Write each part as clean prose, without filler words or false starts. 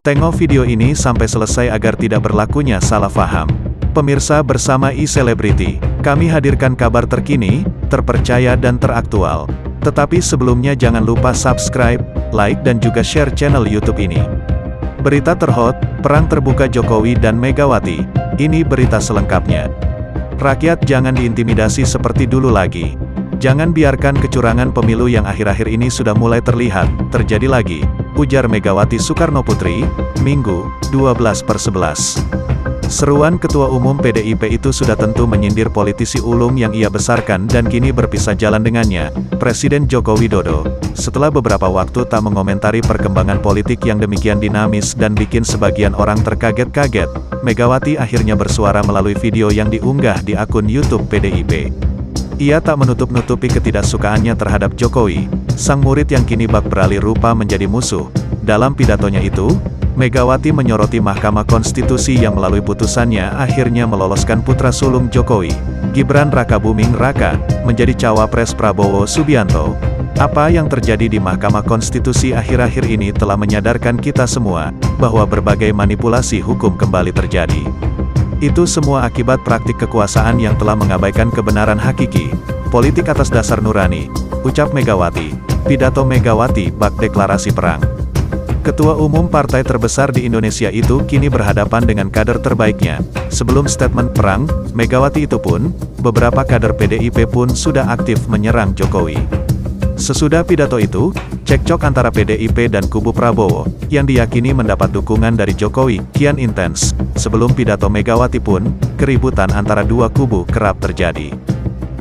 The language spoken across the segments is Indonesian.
Tengok video ini sampai selesai agar tidak berlakunya salah paham. Pemirsa bersama iSelebrity, kami hadirkan kabar terkini, terpercaya dan teraktual. Tetapi sebelumnya jangan lupa subscribe, like dan juga share channel YouTube ini. Berita terhot, perang terbuka Jokowi dan Megawati. Ini berita selengkapnya. Rakyat jangan diintimidasi seperti dulu lagi. Jangan biarkan kecurangan pemilu yang akhir-akhir ini sudah mulai terlihat, terjadi lagi, ujar Megawati Soekarnoputri, Minggu, 12/11. Seruan Ketua Umum PDIP itu sudah tentu menyindir politisi ulung yang ia besarkan dan kini berpisah jalan dengannya, Presiden Joko Widodo. Setelah beberapa waktu tak mengomentari perkembangan politik yang demikian dinamis dan bikin sebagian orang terkaget-kaget, Megawati akhirnya bersuara melalui video yang diunggah di akun YouTube PDIP. Ia tak menutup-nutupi ketidaksukaannya terhadap Jokowi, sang murid yang kini bak beralih rupa menjadi musuh. Dalam pidatonya itu, Megawati menyoroti Mahkamah Konstitusi yang melalui putusannya akhirnya meloloskan putra sulung Jokowi, Gibran Rakabuming Raka, menjadi cawapres Prabowo Subianto. Apa yang terjadi di Mahkamah Konstitusi akhir-akhir ini telah menyadarkan kita semua, bahwa berbagai manipulasi hukum kembali terjadi. Itu semua akibat praktik kekuasaan yang telah mengabaikan kebenaran hakiki, politik atas dasar nurani, ucap Megawati. Pidato Megawati bak deklarasi perang. Ketua Umum partai terbesar di Indonesia itu kini berhadapan dengan kader terbaiknya. Sebelum statement perang, Megawati itu pun, beberapa kader PDIP pun sudah aktif menyerang Jokowi. Sesudah pidato itu, cekcok antara PDIP dan kubu Prabowo, yang diyakini mendapat dukungan dari Jokowi, kian intens. Sebelum pidato Megawati pun, keributan antara dua kubu kerap terjadi.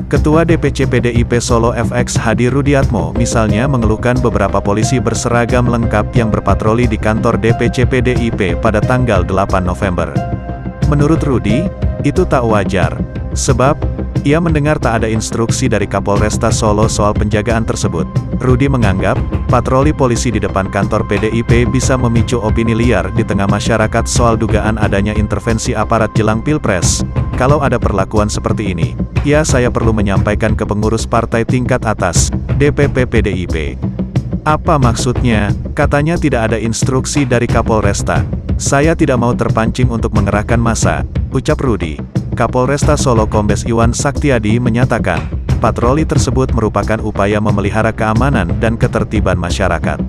Ketua DPC PDIP Solo FX Hadi Rudiatmo misalnya mengeluhkan beberapa polisi berseragam lengkap yang berpatroli di kantor DPC PDIP pada tanggal 8 November. Menurut Rudi, itu tak wajar. Sebab, ia mendengar tak ada instruksi dari Kapolresta Solo soal penjagaan tersebut. Rudi menganggap, patroli polisi di depan kantor PDIP bisa memicu opini liar di tengah masyarakat soal dugaan adanya intervensi aparat jelang Pilpres. Kalau ada perlakuan seperti ini, ya saya perlu menyampaikan ke pengurus partai tingkat atas, DPP PDIP. Apa maksudnya? Katanya tidak ada instruksi dari Kapolresta. Saya tidak mau terpancing untuk mengerahkan massa, ucap Rudi. Kapolresta Solo Kombes Iwan Saktiadi menyatakan, patroli tersebut merupakan upaya memelihara keamanan dan ketertiban masyarakat.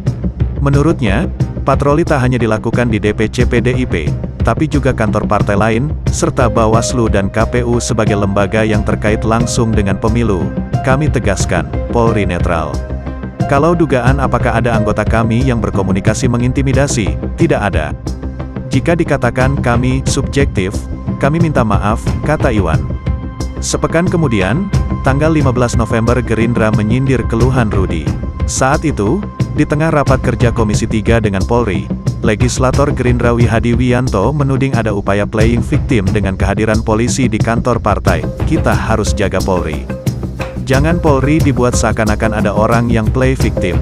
Menurutnya, patroli tak hanya dilakukan di DPC PDIP, tapi juga kantor partai lain, serta Bawaslu dan KPU sebagai lembaga yang terkait langsung dengan pemilu. Kami tegaskan, Polri netral. Kalau dugaan apakah ada anggota kami yang berkomunikasi mengintimidasi, tidak ada. Jika dikatakan kami subjektif, kami minta maaf, kata Iwan. Sepekan kemudian, tanggal 15 November Gerindra menyindir keluhan Rudi. Saat itu, di tengah rapat kerja Komisi 3 dengan Polri, legislator Gerindra Wihadi Wiyanto menuding ada upaya playing victim dengan kehadiran polisi di kantor partai. Kita harus jaga Polri. Jangan Polri dibuat seakan-akan ada orang yang play victim.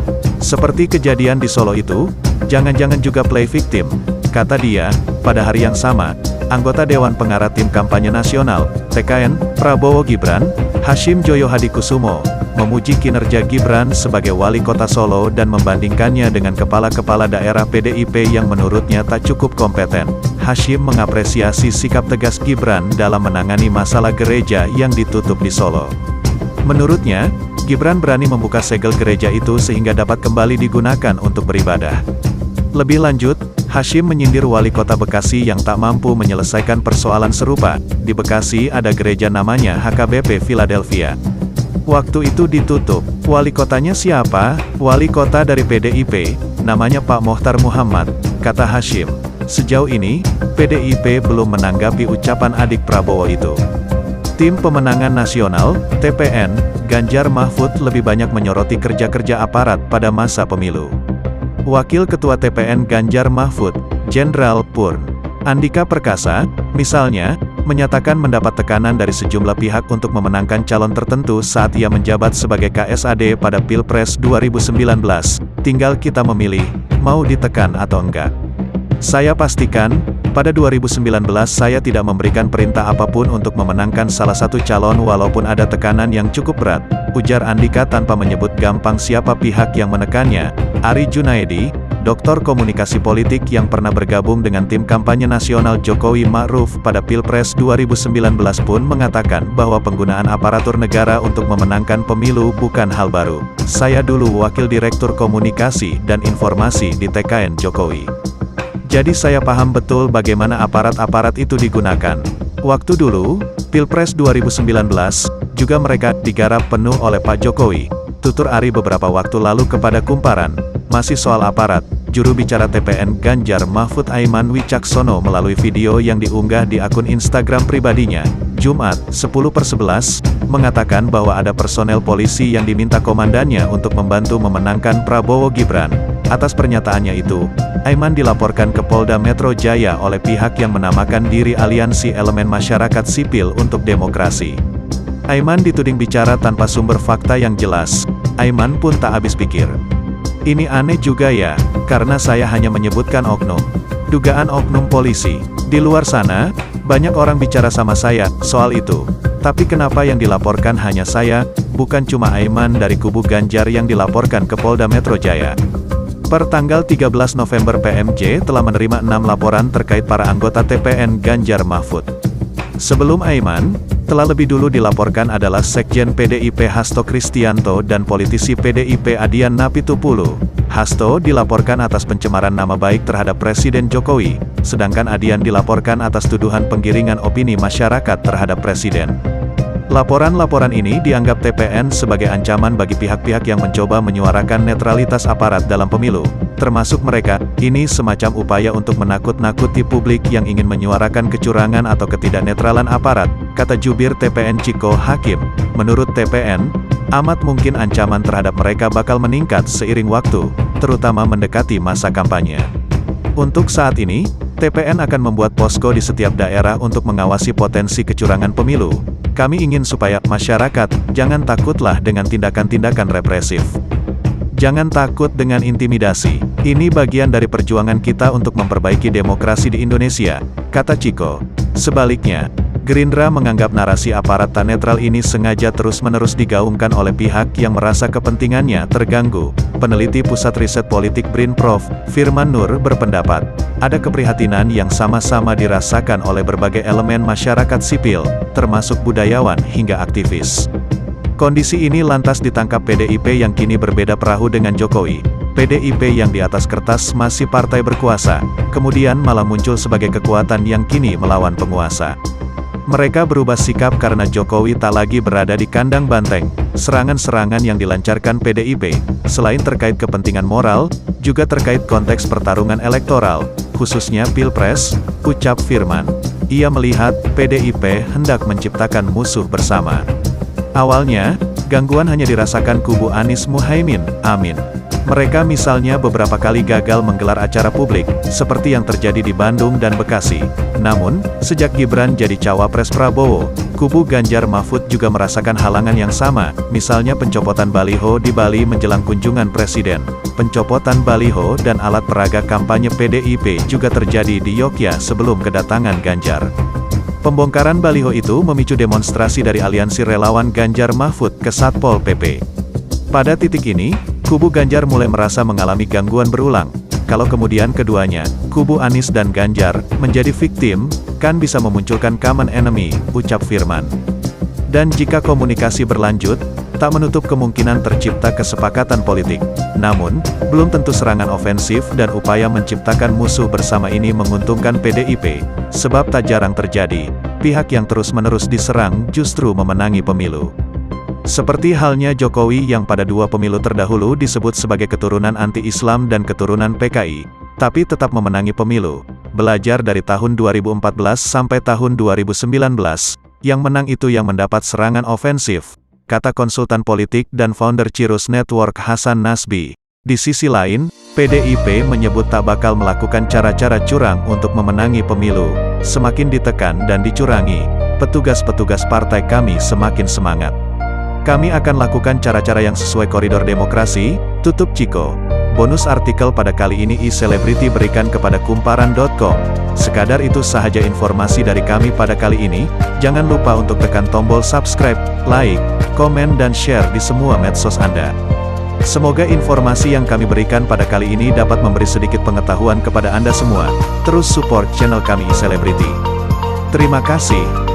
Seperti kejadian di Solo itu, jangan-jangan juga play victim, kata dia. Pada hari yang sama, anggota Dewan Pengarah Tim Kampanye Nasional, TKN, Prabowo Gibran, Hashim Joyo Hadikusumo, memuji kinerja Gibran sebagai wali kota Solo dan membandingkannya dengan kepala-kepala daerah PDIP yang menurutnya tak cukup kompeten. Hashim mengapresiasi sikap tegas Gibran dalam menangani masalah gereja yang ditutup di Solo. Menurutnya, Gibran berani membuka segel gereja itu sehingga dapat kembali digunakan untuk beribadah. Lebih lanjut, Hashim menyindir wali kota Bekasi yang tak mampu menyelesaikan persoalan serupa. Di Bekasi ada gereja namanya HKBP Philadelphia. Waktu itu ditutup. Wali kotanya siapa? Wali kota dari PDIP, namanya Pak Mohtar Muhammad, kata Hashim. Sejauh ini, PDIP belum menanggapi ucapan adik Prabowo itu. Tim Pemenangan Nasional, TPN, Ganjar Mahfud lebih banyak menyoroti kerja-kerja aparat pada masa pemilu. Wakil Ketua TPN Ganjar Mahfud, Jenderal Purn Andika Perkasa, misalnya, menyatakan mendapat tekanan dari sejumlah pihak untuk memenangkan calon tertentu saat ia menjabat sebagai KSAD pada Pilpres 2019. Tinggal kita memilih, mau ditekan atau enggak. Saya pastikan, pada 2019 saya tidak memberikan perintah apapun untuk memenangkan salah satu calon walaupun ada tekanan yang cukup berat, ujar Andika tanpa menyebut gampang siapa pihak yang menekannya. Ari Junaidi, doktor komunikasi politik yang pernah bergabung dengan tim kampanye nasional Jokowi Ma'ruf pada Pilpres 2019 pun mengatakan bahwa penggunaan aparatur negara untuk memenangkan pemilu bukan hal baru. Saya dulu Wakil Direktur Komunikasi dan Informasi di TKN Jokowi. Jadi saya paham betul bagaimana aparat-aparat itu digunakan. Waktu dulu, Pilpres 2019, juga mereka digarap penuh oleh Pak Jokowi. Tutur Ari beberapa waktu lalu kepada Kumparan. Masih soal aparat, juru bicara TPN Ganjar Mahfud Aiman Wicaksono melalui video yang diunggah di akun Instagram pribadinya, Jumat, 10/11, mengatakan bahwa ada personel polisi yang diminta komandannya untuk membantu memenangkan Prabowo Gibran. Atas pernyataannya itu, Aiman dilaporkan ke Polda Metro Jaya oleh pihak yang menamakan diri Aliansi Elemen Masyarakat Sipil untuk Demokrasi. Aiman dituding bicara tanpa sumber fakta yang jelas. Aiman pun tak habis pikir. Ini aneh juga ya, karena saya hanya menyebutkan oknum. Dugaan oknum polisi. Di luar sana, banyak orang bicara sama saya soal itu. Tapi kenapa yang dilaporkan hanya saya, bukan cuma Aiman dari kubu Ganjar yang dilaporkan ke Polda Metro Jaya? Per tanggal 13 November PMJ telah menerima 6 laporan terkait para anggota TPN Ganjar Mahfud. Sebelum Aiman, telah lebih dulu dilaporkan adalah Sekjen PDIP Hasto Kristianto dan politisi PDIP Adian Napitupulu. Hasto dilaporkan atas pencemaran nama baik terhadap Presiden Jokowi, sedangkan Adian dilaporkan atas tuduhan penggiringan opini masyarakat terhadap Presiden. Laporan-laporan ini dianggap TPN sebagai ancaman bagi pihak-pihak yang mencoba menyuarakan netralitas aparat dalam pemilu, termasuk mereka. Ini semacam upaya untuk menakut-nakuti publik yang ingin menyuarakan kecurangan atau ketidaknetralan aparat, kata jubir TPN Ciko Hakim. Menurut TPN, amat mungkin ancaman terhadap mereka bakal meningkat seiring waktu, terutama mendekati masa kampanye. Untuk saat ini, TPN akan membuat posko di setiap daerah untuk mengawasi potensi kecurangan pemilu. Kami ingin supaya masyarakat jangan takutlah dengan tindakan-tindakan represif. Jangan takut dengan intimidasi. Ini bagian dari perjuangan kita untuk memperbaiki demokrasi di Indonesia, kata Ciko. Sebaliknya, Gerindra menganggap narasi aparat tak netral ini sengaja terus-menerus digaungkan oleh pihak yang merasa kepentingannya terganggu. Peneliti Pusat Riset Politik BRIN Prof. Firman Nur berpendapat, ada keprihatinan yang sama-sama dirasakan oleh berbagai elemen masyarakat sipil, termasuk budayawan hingga aktivis. Kondisi ini lantas ditangkap PDIP yang kini berbeda perahu dengan Jokowi. PDIP yang di atas kertas masih partai berkuasa, kemudian malah muncul sebagai kekuatan yang kini melawan penguasa. Mereka berubah sikap karena Jokowi tak lagi berada di kandang banteng. Serangan-serangan yang dilancarkan PDIP, selain terkait kepentingan moral, juga terkait konteks pertarungan elektoral, khususnya Pilpres, ucap Firman. Ia melihat, PDIP hendak menciptakan musuh bersama. Awalnya, gangguan hanya dirasakan kubu Anies Muhaimin, Amin. Mereka misalnya beberapa kali gagal menggelar acara publik, seperti yang terjadi di Bandung dan Bekasi. Namun, sejak Gibran jadi cawapres Prabowo, kubu Ganjar Mahfud juga merasakan halangan yang sama, misalnya pencopotan baliho di Bali menjelang kunjungan Presiden. Pencopotan baliho dan alat peraga kampanye PDIP juga terjadi di Yogyakarta sebelum kedatangan Ganjar. Pembongkaran baliho itu memicu demonstrasi dari aliansi relawan Ganjar Mahfud ke Satpol PP. Pada titik ini, kubu Ganjar mulai merasa mengalami gangguan berulang. Kalau kemudian keduanya, kubu Anies dan Ganjar, menjadi victim, kan bisa memunculkan common enemy, ucap Firman. Dan jika komunikasi berlanjut, tak menutup kemungkinan tercipta kesepakatan politik. Namun, belum tentu serangan ofensif dan upaya menciptakan musuh bersama ini menguntungkan PDIP, sebab tak jarang terjadi, pihak yang terus-menerus diserang justru memenangi pemilu. Seperti halnya Jokowi yang pada 2 pemilu terdahulu disebut sebagai keturunan anti-Islam dan keturunan PKI, tapi tetap memenangi pemilu. Belajar dari tahun 2014 sampai tahun 2019, yang menang itu yang mendapat serangan ofensif, kata konsultan politik dan founder Cirrus Network Hasan Nasbi. Di sisi lain, PDIP menyebut tak bakal melakukan cara-cara curang untuk memenangi pemilu. Semakin ditekan dan dicurangi, petugas-petugas partai kami semakin semangat. Kami akan lakukan cara-cara yang sesuai koridor demokrasi, tutup Ciko. Bonus artikel pada kali ini e-Selebriti berikan kepada kumparan.com. Sekadar itu sahaja informasi dari kami pada kali ini. Jangan lupa untuk tekan tombol subscribe, like, komen dan share di semua medsos Anda. Semoga informasi yang kami berikan pada kali ini dapat memberi sedikit pengetahuan kepada Anda semua. Terus support channel kami iSelebrity. Terima kasih.